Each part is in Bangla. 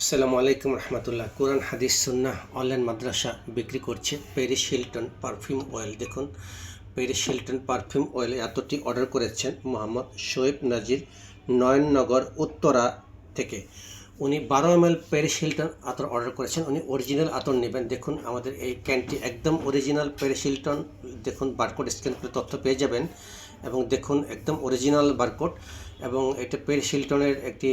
আসসালামু আলাইকুম রহমতুল্লাহ। কোরআন হাদিস সুন্নাহ অনলাইন মাদ্রাসা বিক্রি করছে প্যারিস হিলটন পারফিউম অয়েল। দেখুন, প্যারিস হিলটন পারফিউম অয়েল এতটি অর্ডার করেছেন মোহাম্মদ শোয়েব নাজির, নয়ননগর, উত্তরা থেকে। উনি 12 ml প্যারিস হিলটন আতর অর্ডার করেছেন। উনি অরিজিনাল আতর নেবেন। দেখুন, আমাদের এই ক্যানটি একদম অরিজিনাল প্যারিস হিলটন। দেখুন, বারকোড স্ক্যান করে তথ্য পেয়ে যাবেন। এবং দেখুন, একদম অরিজিনাল বারকোড। এবং এটা প্যারিস হিলটনের একটি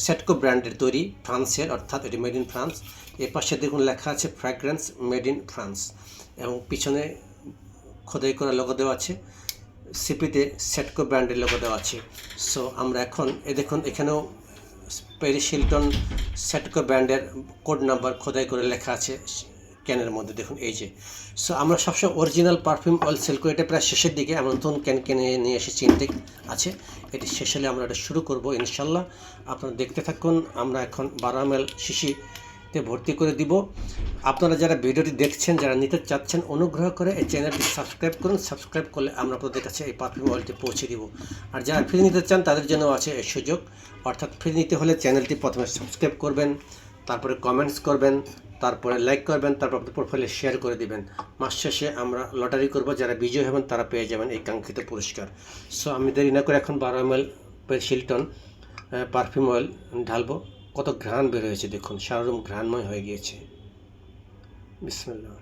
সেটকো ব্র্যান্ডের তৈরি, ফ্রান্সের, অর্থাৎ এটি মেড ইন ফ্রান্স। এর পাশে দেখুন লেখা আছে ফ্র্যাগ্রেন্স মেড ইন ফ্রান্স, এবং পিছনে খোদাই করা লোগো দেওয়া আছে। সিপিতে সেটকো ব্র্যান্ডের লোগো দেওয়া আছে। সো আমরা এখন দেখুন, এখানেও প্যারিস হিলটন সেটকো ব্র্যান্ডের কোড নাম্বার খোদাই করে লেখা আছে ক্যানের মধ্যে। দেখুন এই যে। সো আমরা সবসময় অরিজিনাল পারফিউম অয়েল সেল করি। এটা প্রায় শেষের দিকে, আমরা নতুন ক্যান কিনে নিয়ে এসেছি, ইনটেক আছে। এটি শেষ হলে আমরা এটা শুরু করব ইনশাল্লাহ। আপনারা দেখতে থাকুন। আমরা এখন 12 ml শিশিতে ভর্তি করে দিব। আপনারা যারা ভিডিওটি দেখছেন, যারা নিতে চাচ্ছেন, অনুগ্রহ করে এই চ্যানেলটি সাবস্ক্রাইব করুন। সাবস্ক্রাইব করলে আমরা আপনাদের কাছে এই পারফিউম অয়েলটি পৌঁছে দিব। আর যারা ফ্রি নিতে চান তাদের জন্য আছে এই সুযোগ। অর্থাৎ ফ্রি নিতে হলে চ্যানেলটি প্রথমে সাবস্ক্রাইব করবেন, তারপরে কমেন্টস করবেন, তারপরে লাইক করবেন, তারপর আপনার প্রোফাইলে শেয়ার করে দিবেন। মাস শেষে আমরা লটারি করব, যারা বিজয়ী হবেন তারা পেয়ে যাবেন এই কাঙ্ক্ষিত পুরস্কার। সো আমি দেরি না করে এখন 12 ml Paris Hilton perfume oil ঢালবো। কত ঘ্রাণ বের হয়েছে দেখুন, সারা রুম ঘ্রাণময় হয়ে গিয়েছে। বিসমিল্লাহ।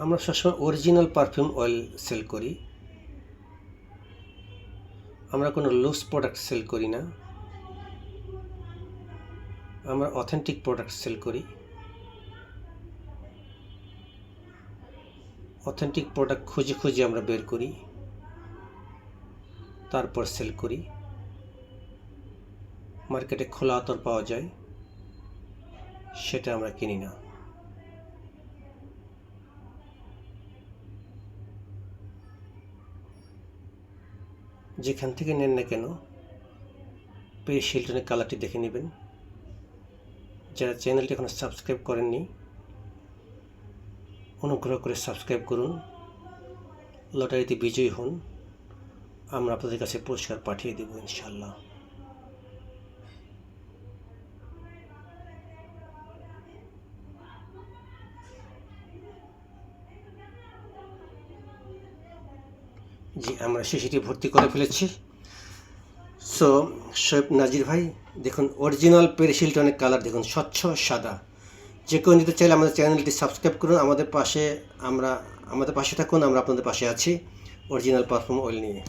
আমরা সবসময় অরিজিনাল পারফিউম অয়েল সেল করি। আমরা কোনো লুজ প্রোডাক্ট সেল করি না। আমরা অথেন্টিক প্রোডাক্ট সেল করি। অথেন্টিক প্রোডাক্ট খুঁজে খুঁজে আমরা বের করি, তারপর সেল করি। মার্কেটে খোলা আতর পাওয়া যায়, সেটা আমরা কিনি না। যেখান থেকে নেন না কেন, প্যারিস হিলটনের কালারটি দেখে নেবেন। যারা চ্যানেলটি এখনো সাবস্ক্রাইব করেননি, অনুগ্রহ করে সাবস্ক্রাইব করুন। লটারিতে বিজয়ী হন, আমরা আপনাদের কাছে পুরস্কার পাঠিয়ে দেব ইনশাল্লাহ। জি, আমরা শিশিটি ভর্তি করে ফেলেছি। সো শোয়েব নাজির ভাই, দেখুন অরিজিনাল প্যারিস হিলটনের কালার দেখুন, স্বচ্ছ সাদা। যে কেউ নিতে চাইলে আমাদের চ্যানেলটি সাবস্ক্রাইব করুন, আমাদের পাশে থাকুন। আমরা আপনাদের পাশে আছি অরিজিনাল পারফিউম অয়েল নিয়ে।